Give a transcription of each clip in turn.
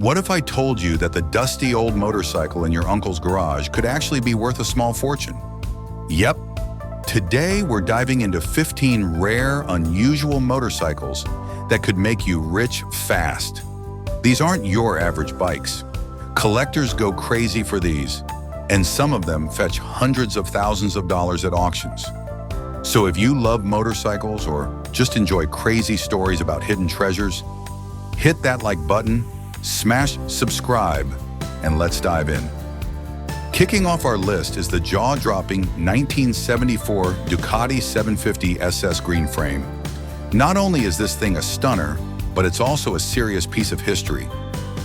What if I told you that the dusty old motorcycle in your uncle's garage could actually be worth a small fortune? Yep. Today, we're diving into 15 rare, unusual motorcycles that could make you rich fast. These aren't your average bikes. Collectors go crazy for these, and some of them fetch hundreds of thousands of dollars at auctions. So if you love motorcycles or just enjoy crazy stories about hidden treasures, hit that like button, smash subscribe, and let's dive in. Kicking off our list is the jaw-dropping 1974 Ducati 750 SS green frame. Not only is this thing a stunner, but it's also a serious piece of history.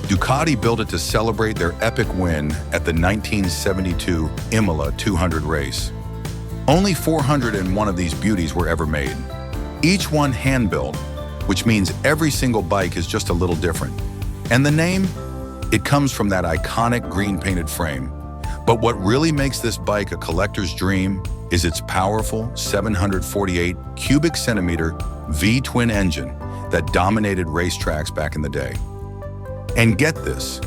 Ducati built it to celebrate their epic win at the 1972 Imola 200 race. Only 401 of these beauties were ever made. Each one hand-built, which means every single bike is just a little different. And the name? It comes from that iconic green-painted frame. But what really makes this bike a collector's dream is its powerful 748 cubic centimeter V-twin engine that dominated racetracks back in the day. And get this,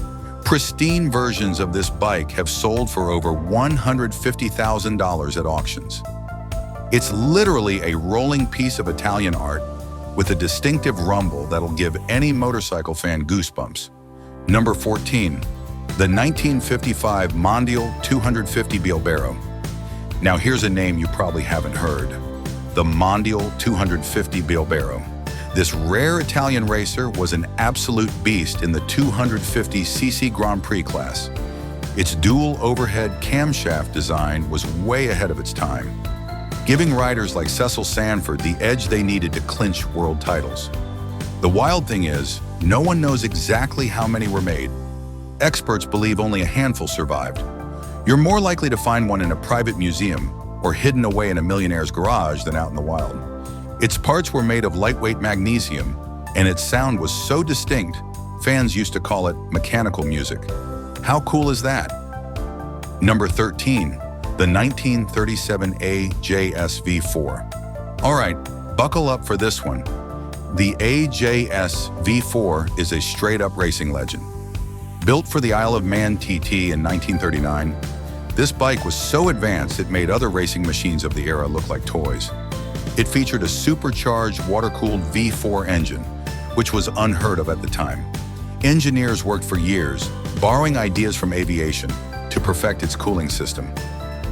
pristine versions of this bike have sold for over $150,000 at auctions. It's literally a rolling piece of Italian art with a distinctive rumble that'll give any motorcycle fan goosebumps. Number 14, the 1955 Mondial 250 Bilbero. Now here's a name you probably haven't heard, the Mondial 250 Bilbero. This rare Italian racer was an absolute beast in the 250cc Grand Prix class. Its dual overhead camshaft design was way ahead of its time, giving riders like Cecil Sanford the edge they needed to clinch world titles. The wild thing is, no one knows exactly how many were made. Experts believe only a handful survived. You're more likely to find one in a private museum or hidden away in a millionaire's garage than out in the wild. Its parts were made of lightweight magnesium, and its sound was so distinct, fans used to call it mechanical music. How cool is that? Number 13, the 1937 AJS V4. All right, buckle up for this one. The AJS V4 is a straight-up racing legend. Built for the Isle of Man TT in 1939, this bike was so advanced it made other racing machines of the era look like toys. It featured a supercharged, water-cooled V4 engine, which was unheard of at the time. Engineers worked for years, borrowing ideas from aviation to perfect its cooling system.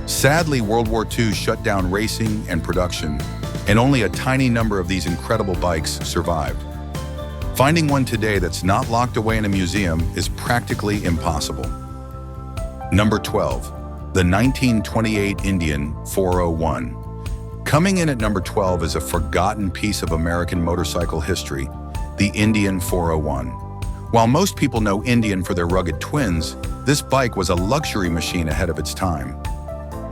Sadly, World War II shut down racing and production, and only a tiny number of these incredible bikes survived. Finding one today that's not locked away in a museum is practically impossible. Number 12, the 1928 Indian 401. Coming in at number 12 is a forgotten piece of American motorcycle history, the Indian 401. While most people know Indian for their rugged twins, this bike was a luxury machine ahead of its time.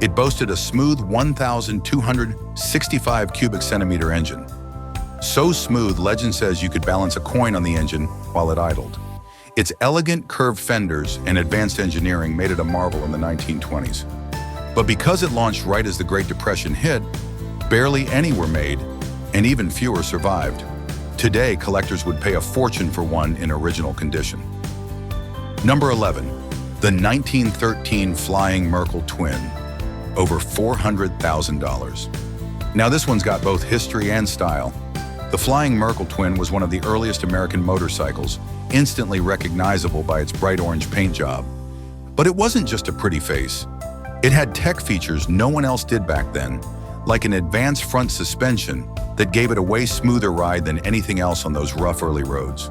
It boasted a smooth 1,265 cubic centimeter engine. So smooth, legend says you could balance a coin on the engine while it idled. Its elegant curved fenders and advanced engineering made it a marvel in the 1920s. But because it launched right as the Great Depression hit, barely any were made, and even fewer survived. Today, collectors would pay a fortune for one in original condition. Number 11, the 1913 Flying Merkle Twin, over $400,000. Now this one's got both history and style. The Flying Merkle Twin was one of the earliest American motorcycles, instantly recognizable by its bright orange paint job. But it wasn't just a pretty face. It had tech features no one else did back then, like an advanced front suspension that gave it a way smoother ride than anything else on those rough early roads.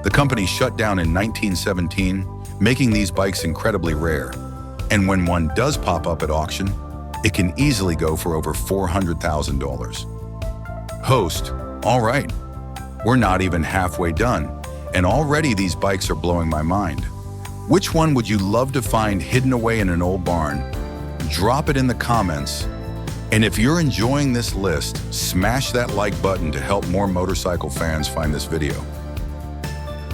The company shut down in 1917, making these bikes incredibly rare. And when one does pop up at auction, it can easily go for over $400,000. Host, all right, we're not even halfway done, and already these bikes are blowing my mind. Which one would you love to find hidden away in an old barn? Drop it in the comments. And if you're enjoying this list, smash that like button to help more motorcycle fans find this video.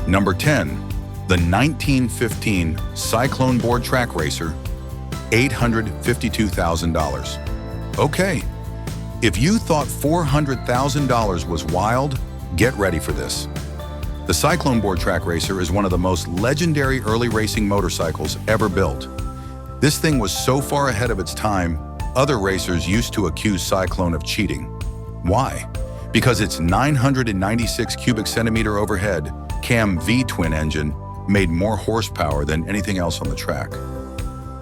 Number 10, the 1915 Cyclone Board Track Racer, $852,000. Okay, if you thought $400,000 was wild, get ready for this. The The Cyclone Board Track Racer is one of the most legendary early racing motorcycles ever built. This thing was so far ahead of its time, other racers used to accuse Cyclone of cheating. Why? Because its 996 cubic centimeter overhead cam V-twin engine made more horsepower than anything else on the track.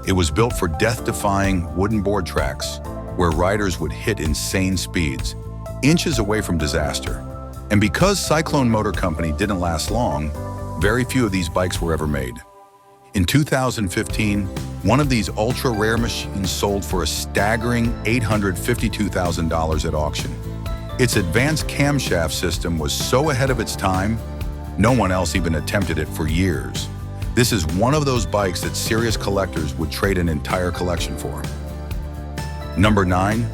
It was built for death-defying wooden board tracks where riders would hit insane speeds, inches away from disaster. And because Cyclone Motor Company didn't last long, very few of these bikes were ever made. In 2015, one of these ultra-rare machines sold for a staggering $852,000 at auction. Its advanced camshaft system was so ahead of its time, no one else even attempted it for years. This is one of those bikes that serious collectors would trade an entire collection for. Number 9,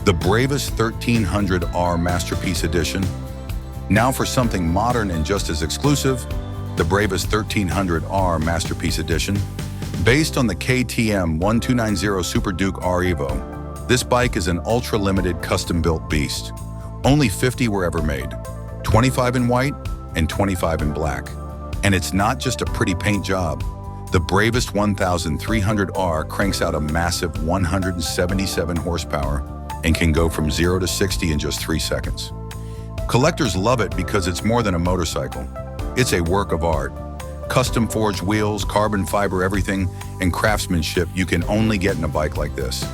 the Bravest 1300R Masterpiece Edition. Now for something modern and just as exclusive, the Bravest 1300R Masterpiece Edition. Based on the KTM 1290 Super Duke R Evo, this bike is an ultra-limited custom-built beast. Only 50 were ever made, 25 in white and 25 in black. And it's not just a pretty paint job. The Bravest 1300R cranks out a massive 177 horsepower and can go from 0 to 60 in just 3 seconds. Collectors love it because it's more than a motorcycle. It's a work of art. Custom forged wheels, carbon fiber everything, and craftsmanship you can only get in a bike like this.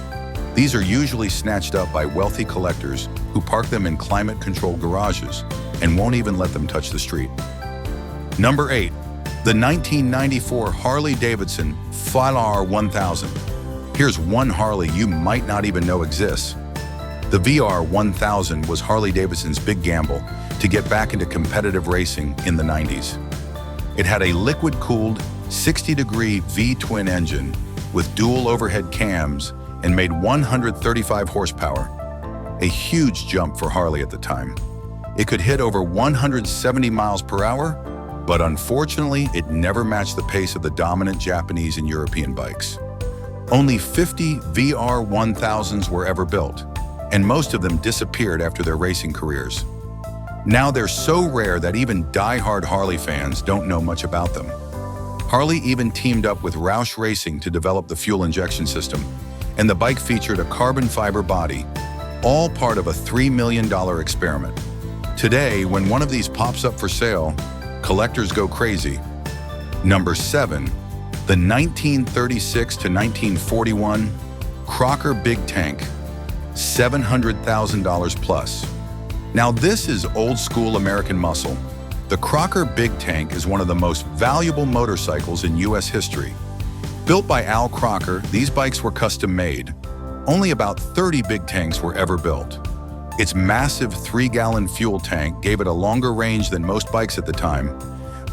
These are usually snatched up by wealthy collectors who park them in climate-controlled garages and won't even let them touch the street. Number 8, the 1994 Harley-Davidson VR 1000. Here's one Harley you might not even know exists. The VR 1000 was Harley-Davidson's big gamble to get back into competitive racing in the 90s. It had a liquid-cooled 60-degree V-twin engine with dual overhead cams and made 135 horsepower, a huge jump for Harley at the time. It could hit over 170 miles per hour, but unfortunately, it never matched the pace of the dominant Japanese and European bikes. Only 50 VR 1000s were ever built, and most of them disappeared after their racing careers. Now they're so rare that even die-hard Harley fans don't know much about them. Harley even teamed up with Roush Racing to develop the fuel injection system, and the bike featured a carbon fiber body, all part of a $3 million experiment. Today, when one of these pops up for sale, collectors go crazy. Number 7, the 1936 to 1941 Crocker Big Tank, $700,000 plus. Now this is old school American muscle. The Crocker Big Tank is one of the most valuable motorcycles in US history. Built by Al Crocker, these bikes were custom made. Only about 30 big tanks were ever built. Its massive 3-gallon fuel tank gave it a longer range than most bikes at the time,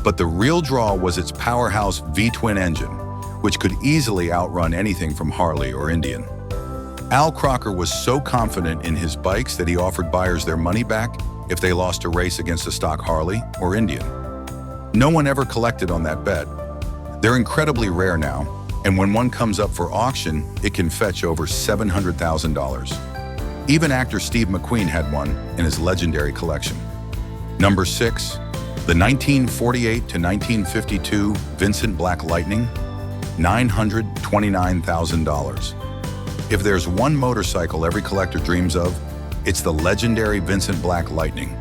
but the real draw was its powerhouse V-twin engine, which could easily outrun anything from Harley or Indian. Al Crocker was so confident in his bikes that he offered buyers their money back if they lost a race against a stock Harley or Indian. No one ever collected on that bet. They're incredibly rare now, and when one comes up for auction, it can fetch over $700,000. Even actor Steve McQueen had one in his legendary collection. Number 6, the 1948 to 1952 Vincent Black Lightning, $929,000. If there's one motorcycle every collector dreams of, it's the legendary Vincent Black Lightning.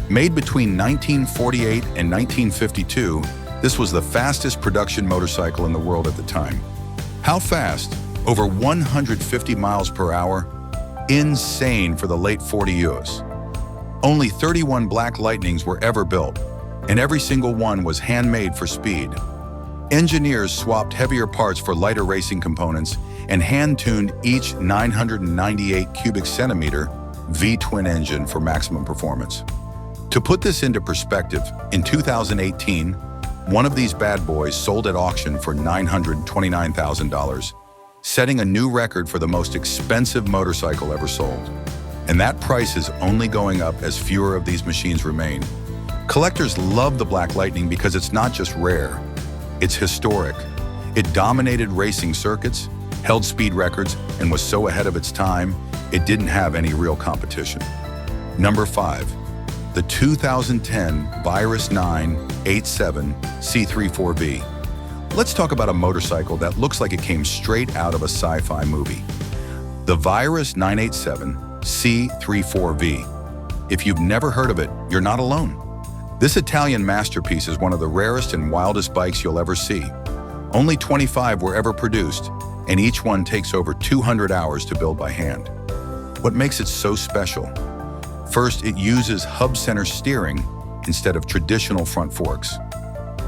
Made between 1948 and 1952, this was the fastest production motorcycle in the world at the time. How fast? Over 150 miles per hour? Insane for the late 40s. Only 31 Black Lightnings were ever built, and every single one was handmade for speed. Engineers swapped heavier parts for lighter racing components and hand-tuned each 998 cubic centimeter V-twin engine for maximum performance. To put this into perspective, in 2018, one of these bad boys sold at auction for $929,000, setting a new record for the most expensive motorcycle ever sold. And that price is only going up as fewer of these machines remain. Collectors love the Black Lightning because it's not just rare, it's historic. It dominated racing circuits, held speed records, and was so ahead of its time, it didn't have any real competition. Number 5, the 2010 Virus 987 C34V. Let's talk about a motorcycle that looks like it came straight out of a sci-fi movie. The Virus 987 C34V. If you've never heard of it, you're not alone. This Italian masterpiece is one of the rarest and wildest bikes you'll ever see. Only 25 were ever produced, and each one takes over 200 hours to build by hand. What makes it so special? First, it uses hub center steering instead of traditional front forks,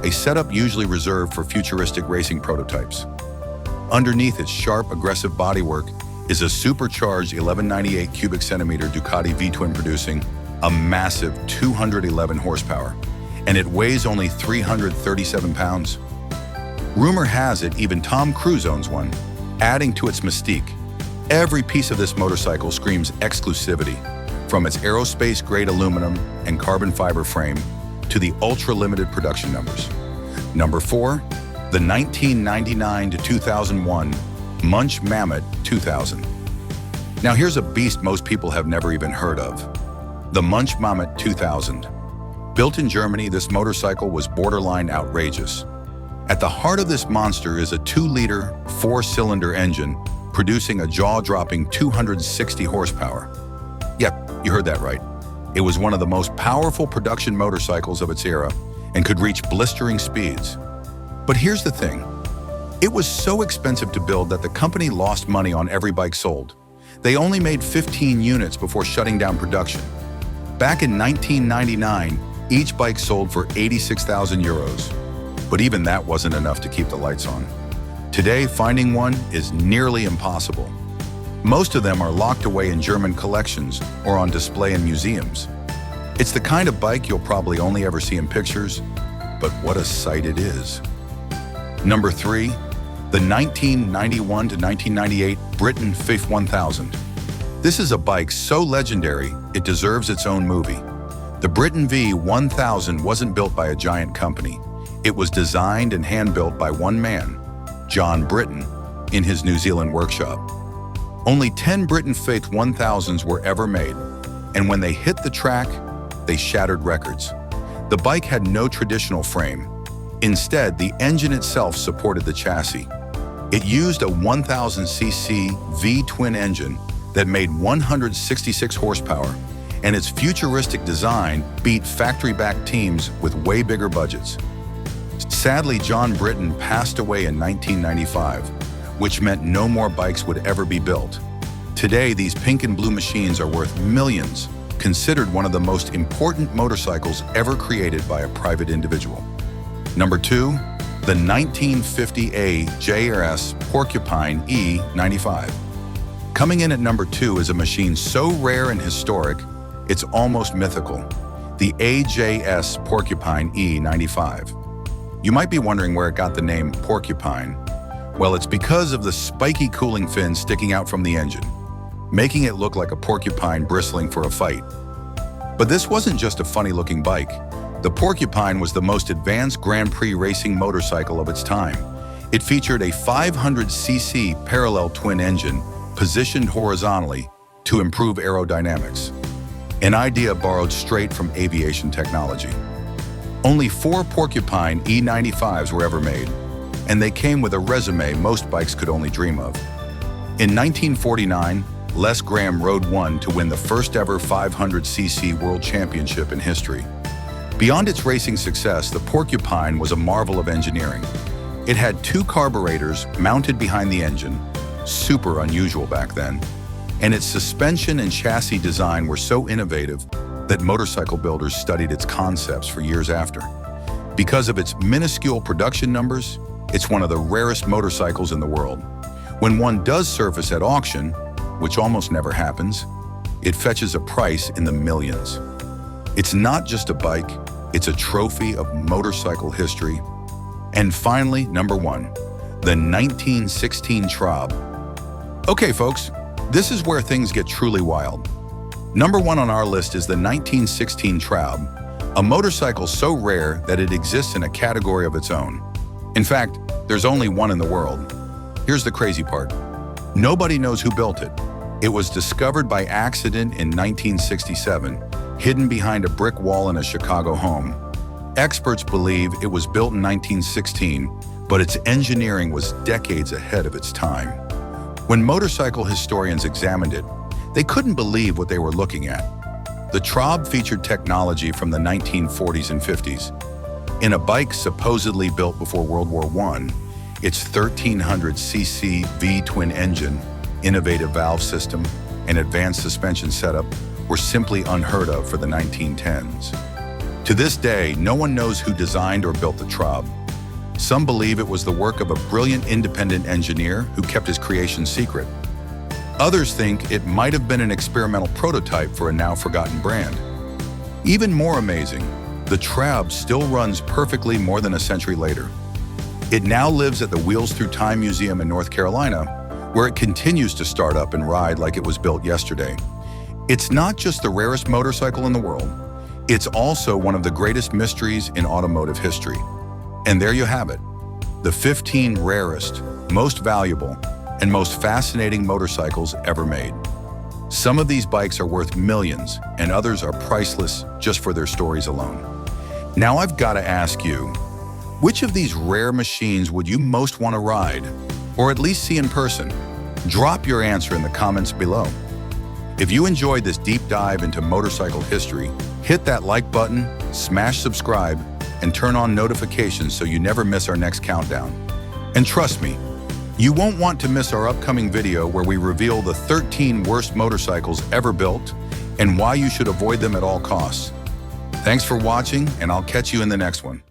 a setup usually reserved for futuristic racing prototypes. Underneath its sharp, aggressive bodywork is a supercharged 1198 cubic centimeter Ducati V-twin producing a massive 211 horsepower, and it weighs only 337 pounds. Rumor has it even Tom Cruise owns one, adding to its mystique. Every piece of this motorcycle screams exclusivity, from its aerospace-grade aluminum and carbon fiber frame to the ultra-limited production numbers. Number 4, the 1999 to 2001 Munch Mammoth 2000. Now here's a beast most people have never even heard of. The Munch Mammoth 2000. Built in Germany, this motorcycle was borderline outrageous. At the heart of this monster is a 2-liter, 4-cylinder engine producing a jaw-dropping 260 horsepower. Yep, you heard that right. It was one of the most powerful production motorcycles of its era and could reach blistering speeds. But here's the thing. It was so expensive to build that the company lost money on every bike sold. They only made 15 units before shutting down production. Back in 1999, each bike sold for 86,000 euros. But even that wasn't enough to keep the lights on. Today, finding one is nearly impossible. Most of them are locked away in German collections or on display in museums. It's the kind of bike you'll probably only ever see in pictures, but what a sight it is. Number 3, the 1991 to 1998 Britain Fifth 1000. This is a bike so legendary, it deserves its own movie. The Britain V1000 wasn't built by a giant company. It was designed and hand-built by one man, John Britton, in his New Zealand workshop. Only 10 Britain Fifth 1000s were ever made, and when they hit the track, they shattered records. The bike had no traditional frame. Instead, the engine itself supported the chassis. It used a 1000cc V-twin engine that made 166 horsepower, and its futuristic design beat factory-backed teams with way bigger budgets. Sadly, John Britton passed away in 1995, which meant no more bikes would ever be built. Today, these pink and blue machines are worth millions, considered one of the most important motorcycles ever created by a private individual. Number 2, the 1950A JRS Porcupine E95. Coming in at number 2 is a machine so rare and historic, it's almost mythical. The AJS Porcupine E95. You might be wondering where it got the name Porcupine. Well, it's because of the spiky cooling fins sticking out from the engine, making it look like a porcupine bristling for a fight. But this wasn't just a funny-looking bike. The Porcupine was the most advanced Grand Prix racing motorcycle of its time. It featured a 500cc parallel twin engine positioned horizontally to improve aerodynamics, an idea borrowed straight from aviation technology. Only 4 Porcupine E95s were ever made, and they came with a resume most bikes could only dream of. In 1949, Les Graham rode one to win the first ever 500cc World Championship in history. Beyond its racing success, the Porcupine was a marvel of engineering. It had 2 carburetors mounted behind the engine, super unusual back then, and its suspension and chassis design were so innovative that motorcycle builders studied its concepts for years after. Because of its minuscule production numbers, it's one of the rarest motorcycles in the world. When one does surface at auction, which almost never happens, it fetches a price in the millions. It's not just a bike, it's a trophy of motorcycle history. And finally, number 1, the 1916 Traub. Okay, folks, this is where things get truly wild. Number 1 on our list is the 1916 Traub, a motorcycle so rare that it exists in a category of its own. In fact, there's only one in the world. Here's the crazy part. Nobody knows who built it. It was discovered by accident in 1967, hidden behind a brick wall in a Chicago home. Experts believe it was built in 1916, but its engineering was decades ahead of its time. When motorcycle historians examined it, they couldn't believe what they were looking at. The Traub featured technology from the 1940s and 50s. In a bike supposedly built before World War I, its 1,300cc V-twin engine, innovative valve system, and advanced suspension setup were simply unheard of for the 1910s. To this day, no one knows who designed or built the Traub. Some believe it was the work of a brilliant independent engineer who kept his creation secret. Others think it might have been an experimental prototype for a now-forgotten brand. Even more amazing, the Traub still runs perfectly more than a century later. It now lives at the Wheels Through Time Museum in North Carolina, where it continues to start up and ride like it was built yesterday. It's not just the rarest motorcycle in the world, it's also one of the greatest mysteries in automotive history. And there you have it, the 15 rarest, most valuable, and most fascinating motorcycles ever made. Some of these bikes are worth millions, and others are priceless just for their stories alone. Now I've got to ask you, which of these rare machines would you most want to ride, or at least see in person? Drop your answer in the comments below. If you enjoyed this deep dive into motorcycle history, hit that like button, smash subscribe, and turn on notifications so you never miss our next countdown. And trust me, you won't want to miss our upcoming video where we reveal the 13 worst motorcycles ever built and why you should avoid them at all costs. Thanks for watching, and I'll catch you in the next one.